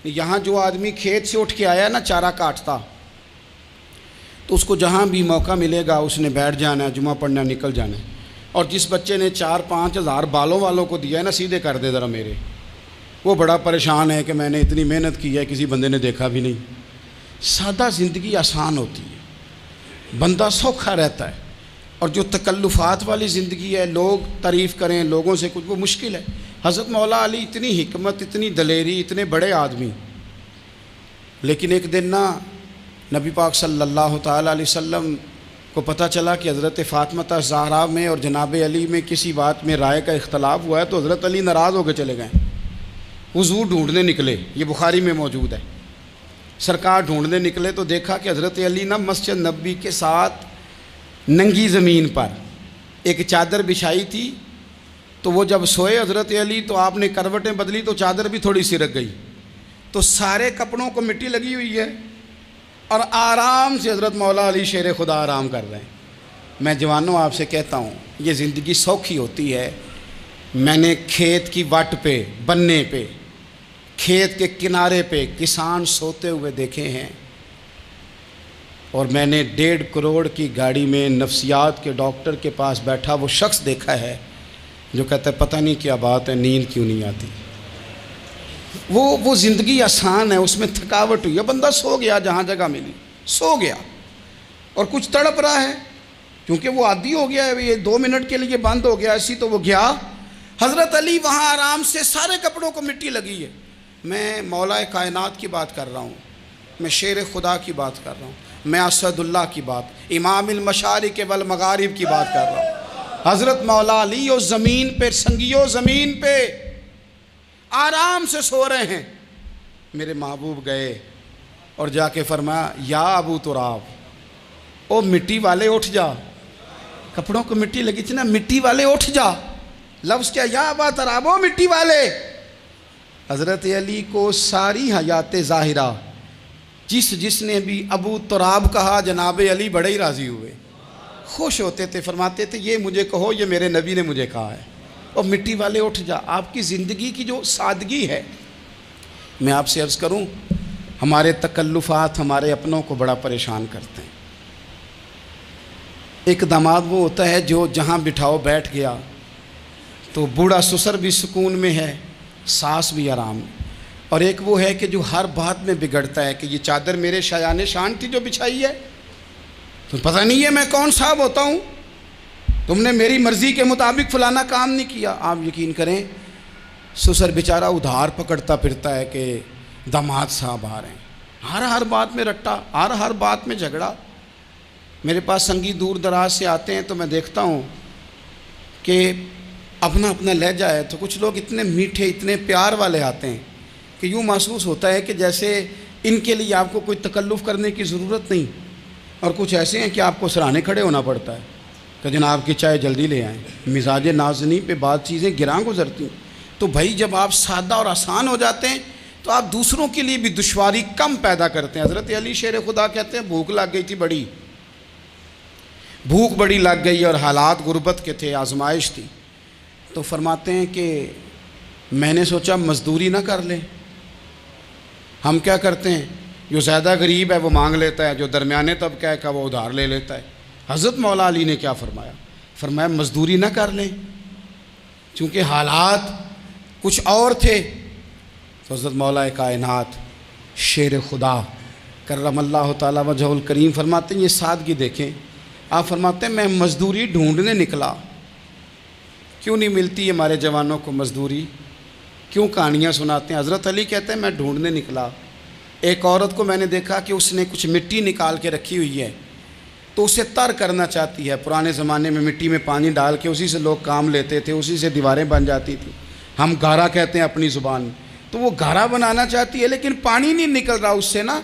یہاں جو آدمی کھیت سے اٹھ کے آیا نا چارہ کاٹتا، تو اس کو جہاں بھی موقع ملے گا اس نے بیٹھ جانا ہے، جمعہ پڑھنا نکل جانا ہے۔ اور جس بچے نے 4-5 ہزار بالوں والوں کو دیا ہے نا سیدھے کر دے ذرا میرے، وہ بڑا پریشان ہے کہ میں نے اتنی محنت کی ہے کسی بندے نے دیکھا بھی نہیں۔ سادہ زندگی آسان ہوتی ہے، بندہ سوکھا رہتا ہے، اور جو تکلفات والی زندگی ہے، لوگ تعریف کریں، لوگوں سے کچھ، وہ مشکل ہے۔ حضرت مولا علی اتنی حکمت، اتنی دلیری، اتنے بڑے آدمی، لیکن ایک دن نا نبی پاک صلی اللہ تعالیٰ علیہ وسلم کو پتہ چلا کہ حضرت فاطمہ زہرا میں اور جناب علی میں کسی بات میں رائے کا اختلاف ہوا ہے، تو حضرت علی ناراض ہو کے چلے گئے، حضور ڈھونڈنے نکلے۔ یہ بخاری میں موجود ہے۔ سرکار ڈھونڈنے نکلے تو دیکھا کہ حضرت علی نا مسجد نبوی کے ساتھ ننگی زمین پر ایک چادر بچھائی تھی، تو وہ جب سوئے حضرت علی تو آپ نے کروٹیں بدلی تو چادر بھی تھوڑی سرک گئی، تو سارے کپڑوں کو مٹی لگی ہوئی ہے، اور آرام سے حضرت مولا علی شیر خدا آرام کر رہے ہیں۔ میں جوانوں آپ سے کہتا ہوں یہ زندگی سوکھی ہوتی ہے۔ میں نے کھیت کی وٹ پہ، بننے پہ، کھیت کے کنارے پہ کسان سوتے ہوئے دیکھے ہیں، اور میں نے 1.5 کروڑ کی گاڑی میں نفسیات کے ڈاکٹر کے پاس بیٹھا وہ شخص دیکھا ہے جو کہتا ہے پتہ نہیں کیا بات ہے، نیند کیوں نہیں آتی۔ وہ زندگی آسان ہے، اس میں تھکاوٹ ہوئی ہے، بندہ سو گیا جہاں جگہ ملی، سو گیا، اور کچھ تڑپ رہا ہے کیونکہ وہ عادی ہو گیا ہے، یہ 2 منٹ کے لیے بند ہو گیا ایسی، تو وہ گیا۔ حضرت علی وہاں آرام سے، سارے کپڑوں کو مٹی لگی ہے۔ میں مولا کائنات کی بات کر رہا ہوں، میں شیر خدا کی بات کر رہا ہوں، میں اسد اللہ کی بات، امام المشارق والمغارب کی بات کر رہا ہوں۔ حضرت مولا علی اور زمین پہ، سنگیو زمین پہ آرام سے سو رہے ہیں۔ میرے محبوب گئے اور جا کے فرمایا یا ابو تراب، او مٹی والے اٹھ جا، کپڑوں کو مٹی لگی تھی نا، مٹی والے اٹھ جا۔ لفظ کیا؟ یا ابا تراب، او مٹی والے۔ حضرت علی کو ساری حیات ظاہرہ جس نے بھی ابو تراب کہا جناب علی بڑے ہی راضی ہوئے، خوش ہوتے تھے، فرماتے تھے یہ مجھے کہو، یہ میرے نبی نے مجھے کہا ہے۔ اور مٹی والے اٹھ جا، آپ کی زندگی کی جو سادگی ہے۔ میں آپ سے عرض کروں ہمارے تکلفات ہمارے اپنوں کو بڑا پریشان کرتے ہیں۔ ایک داماد وہ ہوتا ہے جو جہاں بٹھاؤ بیٹھ گیا، تو بوڑھا سسر بھی سکون میں ہے، ساس بھی آرام میں۔ اور ایک وہ ہے کہ جو ہر بات میں بگڑتا ہے کہ یہ چادر میرے شایان شان تھی جو بچھائی ہے، تو پتہ نہیں ہے میں کون صاحب ہوتا ہوں، تم نے میری مرضی کے مطابق فلانا کام نہیں کیا. آپ یقین کریں سسر بیچارہ ادھار پکڑتا پھرتا ہے کہ داماد صاحب آ رہے ہیں، ہر بات میں رٹا، ہر بات میں جھگڑا. میرے پاس سنگی دور دراز سے آتے ہیں تو میں دیکھتا ہوں کہ اپنا لہجہ ہے، تو کچھ لوگ اتنے میٹھے اتنے پیار والے آتے ہیں کہ یوں محسوس ہوتا ہے کہ جیسے ان کے لیے آپ کو کوئی تکلف کرنے کی ضرورت نہیں، اور کچھ ایسے ہیں کہ آپ کو سرانے کھڑے ہونا پڑتا ہے کہ جناب کی چائے جلدی لے آئیں. مزاج نازنی پہ بات چیزیں گراں گزرتی ہیں. تو بھائی جب آپ سادہ اور آسان ہو جاتے ہیں تو آپ دوسروں کے لیے بھی دشواری کم پیدا کرتے ہیں. حضرت علی شیر خدا کہتے ہیں بھوک لگ گئی تھی، بھوک بڑی لگ گئی اور حالات غربت کے تھے، آزمائش تھی. تو فرماتے ہیں کہ میں نے سوچا مزدوری نہ کر لیں. ہم کیا کرتے ہیں، جو زیادہ غریب ہے وہ مانگ لیتا ہے، جو درمیانے طبقہ ہے کا وہ ادھار لے لیتا ہے. حضرت مولا علی نے کیا فرمایا مزدوری نہ کر لیں، چونکہ حالات کچھ اور تھے. تو حضرت مولا کائنات شیر خدا کرم اللہ تعالیٰ وجہ الکریم فرماتے ہیں، یہ سادگی دیکھیں. آپ فرماتے ہیں میں مزدوری ڈھونڈنے نکلا. کیوں نہیں ملتی ہمارے جوانوں کو مزدوری، کیوں کہانیاں سناتے ہیں. حضرت علی کہتے ہیں میں ڈھونڈنے نکلا. ایک عورت کو میں نے دیکھا کہ اس نے کچھ مٹی نکال کے رکھی ہوئی ہے، تو اسے تر کرنا چاہتی ہے. پرانے زمانے میں مٹی میں پانی ڈال کے اسی سے لوگ کام لیتے تھے، اسی سے دیواریں بن جاتی تھیں. ہم گارا کہتے ہیں اپنی زبان. تو وہ گارا بنانا چاہتی ہے لیکن پانی نہیں نکل رہا اس سے نا.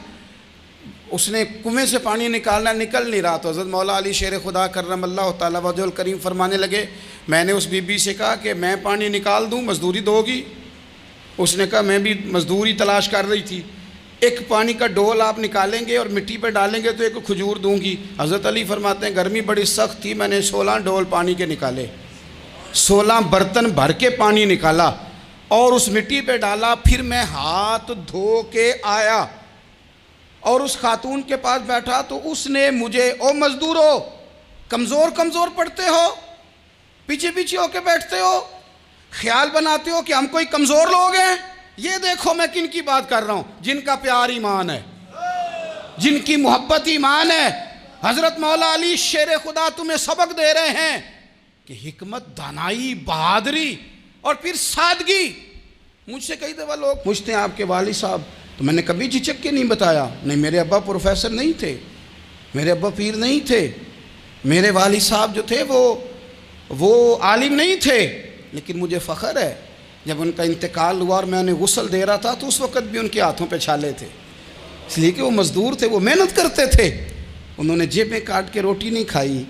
اس نے کنویں سے پانی نکالنا، نکل نہیں رہا. تو حضرت مولا علی شیر خدا کرم اللہ تعالیٰ وجہ الکریم فرمانے لگے، میں نے اس بی بی سے کہا کہ میں پانی نکال دوں، مزدوری دو گی؟ اس نے کہا میں بھی مزدوری تلاش کر رہی تھی. ایک پانی کا ڈول آپ نکالیں گے اور مٹی پہ ڈالیں گے تو ایک کھجور دوں گی. حضرت علی فرماتے ہیں گرمی بڑی سخت تھی، میں نے 16 ڈول پانی کے نکالے، 16 برتن بھر کے پانی نکالا اور اس مٹی پہ ڈالا. پھر میں ہاتھ دھو کے آیا اور اس خاتون کے پاس بیٹھا تو اس نے مجھے، او مزدورو کمزور پڑتے ہو، پیچھے ہو کے بیٹھتے ہو، خیال بناتے ہو کہ ہم کوئی کمزور لوگ ہیں. یہ دیکھو میں کن کی بات کر رہا ہوں، جن کا پیار ایمان ہے، جن کی محبت ایمان ہے. حضرت مولا علی شیر خدا تمہیں سبق دے رہے ہیں کہ حکمت، دانائی، بہادری اور پھر سادگی. مجھ سے کئی دفعہ لوگ پوچھتے ہیں آپ کے والد صاحب، تو میں نے کبھی جھجک کے نہیں بتایا، نہیں میرے ابا پروفیسر نہیں تھے، میرے ابا پیر نہیں تھے، میرے والد صاحب جو تھے وہ عالم نہیں تھے. لیکن مجھے فخر ہے جب ان کا انتقال ہوا اور میں انہیں غسل دے رہا تھا تو اس وقت بھی ان کے ہاتھوں پہ چھالے تھے، اس لیے کہ وہ مزدور تھے، وہ محنت کرتے تھے. انہوں نے جیب میں کاٹ کے روٹی نہیں کھائی،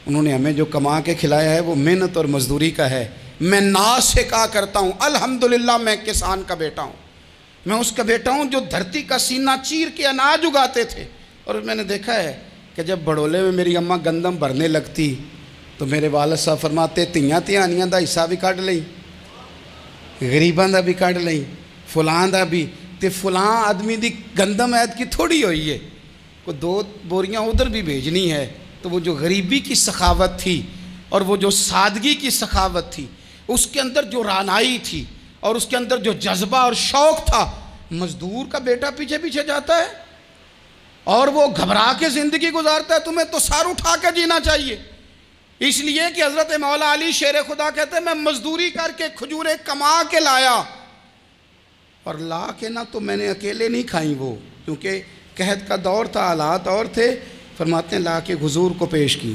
انہوں نے ہمیں جو کما کے کھلایا ہے وہ محنت اور مزدوری کا ہے. میں ناز سے کہا کرتا ہوں الحمدللہ میں کسان کا بیٹا ہوں، میں اس کا بیٹا ہوں جو دھرتی کا سینہ چیر کے اناج اگاتے تھے. اور میں نے دیکھا ہے کہ جب بڑولے میں میری اماں گندم بھرنے لگتی تو میرے والد صاحب فرماتے تیاں تیانیاں دا حصہ بھی کٹ لئی، غریباں دا بھی کٹ لئی، فلاں دا بھی. تے فلاں آدمی دی گندم عید کی تھوڑی ہوئی ہے، کو 2 بوریاں ادھر بھی بھیجنی ہے. تو وہ جو غریبی کی سخاوت تھی اور وہ جو سادگی کی سخاوت تھی، اس کے اندر جو رانائی تھی اور اس کے اندر جو جذبہ اور شوق تھا، مزدور کا بیٹا پیچھے جاتا ہے اور وہ گھبرا کے زندگی گزارتا ہے. تمہیں تو سار اٹھا کے جینا چاہیے. اس لیے کہ حضرت مولا علی شیر خدا کہتے ہیں میں مزدوری کر کے کھجوریں کما کے لایا، اور لا کے نہ تو میں نے اکیلے نہیں کھائیں وہ، کیونکہ قحط کا دور تھا، حالات اور تھے. فرماتے ہیں لا کے حضور کو پیش کی.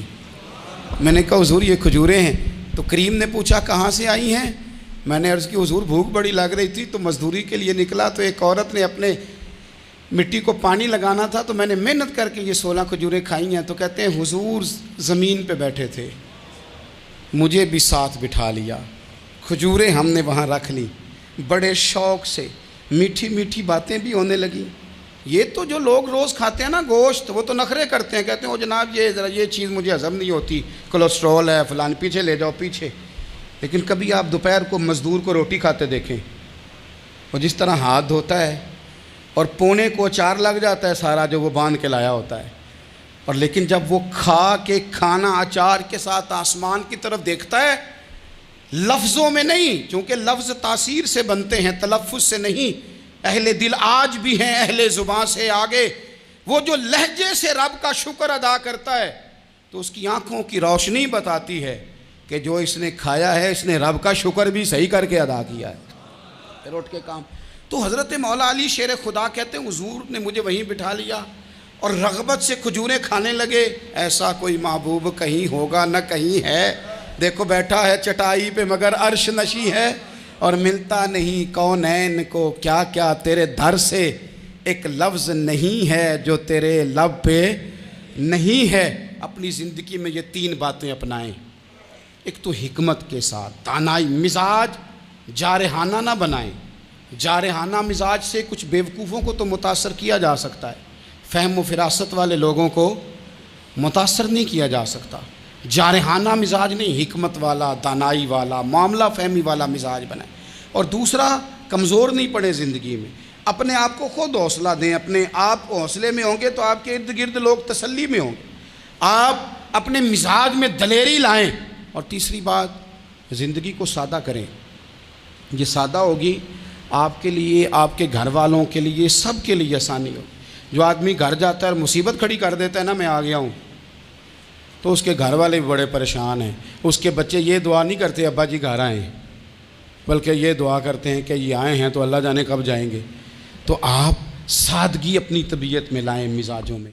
میں نے کہا حضور یہ کھجوریں ہیں. تو کریم نے پوچھا کہاں سے آئی ہیں؟ میں نے عرض کی حضور بھوک بڑی لگ رہی تھی تو مزدوری کے لیے نکلا، تو ایک عورت نے اپنے مٹی کو پانی لگانا تھا تو میں نے محنت کر کے یہ 16 کھجوریں کھائی ہیں. تو کہتے ہیں حضور زمین پہ بیٹھے تھے، مجھے بھی ساتھ بٹھا لیا، کھجوریں ہم نے وہاں رکھ لی، بڑے شوق سے میٹھی میٹھی باتیں بھی ہونے لگیں. یہ تو جو لوگ روز کھاتے ہیں نا گوشت، وہ تو نخرے کرتے ہیں، کہتے ہیں وہ جناب یہ ذرا یہ چیز مجھے ہضم نہیں ہوتی، کولیسٹرول ہے فلان، پیچھے لے جاؤ پیچھے. لیکن کبھی آپ دوپہر کو مزدور کو روٹی کھاتے دیکھیں، وہ جس طرح ہاتھ دھوتا ہے اور پونے کو اچار لگ جاتا ہے سارا جو وہ باندھ کے لایا ہوتا ہے، اور لیکن جب وہ کھا کے کھانا اچار کے ساتھ آسمان کی طرف دیکھتا ہے، لفظوں میں نہیں، چونکہ لفظ تاثیر سے بنتے ہیں تلفظ سے نہیں. اہل دل آج بھی ہیں اہل زبان سے آگے. وہ جو لہجے سے رب کا شکر ادا کرتا ہے تو اس کی آنکھوں کی روشنی بتاتی ہے کہ جو اس نے کھایا ہے اس نے رب کا شکر بھی صحیح کر کے ادا کیا ہے، پھر اٹھ کے کام۔ تو حضرت مولا علی شیر خدا کہتے ہیں حضور نے مجھے وہیں بٹھا لیا اور رغبت سے کھجوریں کھانے لگے۔ ایسا کوئی محبوب کہیں ہوگا نہ کہیں ہے، دیکھو بیٹھا ہے چٹائی پہ مگر عرش نشی ہے، اور ملتا نہیں کونین کو کیا کیا تیرے در سے ایک لفظ نہیں ہے جو تیرے لب پہ نہیں ہے۔ اپنی زندگی میں یہ 3 باتیں اپنائیں۔ ایک تو حکمت کے ساتھ دانائی، مزاج جارحانہ نہ بنائیں۔ جارحانہ مزاج سے کچھ بیوقوفوں کو تو متاثر کیا جا سکتا ہے، فہم و فراست والے لوگوں کو متاثر نہیں کیا جا سکتا۔ جارحانہ مزاج نہیں، حکمت والا، دانائی والا، معاملہ فہمی والا مزاج بنائیں۔ اور دوسرا، کمزور نہیں پڑے زندگی میں، اپنے آپ کو خود حوصلہ دیں۔ اپنے آپ حوصلے میں ہوں گے تو آپ کے ارد گرد لوگ تسلی میں ہوں گے۔ آپ اپنے مزاج میں دلیری لائیں۔ اور تیسری بات، زندگی کو سادہ کریں۔ یہ سادہ ہوگی آپ کے لیے، آپ کے گھر والوں کے لیے، سب کے لیے آسانی ہو۔ جو آدمی گھر جاتا ہے اور مصیبت کھڑی کر دیتا ہے نا، میں آ گیا ہوں، تو اس کے گھر والے بھی بڑے پریشان ہیں۔ اس کے بچے یہ دعا نہیں کرتے ابا جی گھر آئیں، بلکہ یہ دعا کرتے ہیں کہ یہ آئے ہیں تو اللہ جانے کب جائیں گے۔ تو آپ سادگی اپنی طبیعت میں لائیں، مزاجوں میں۔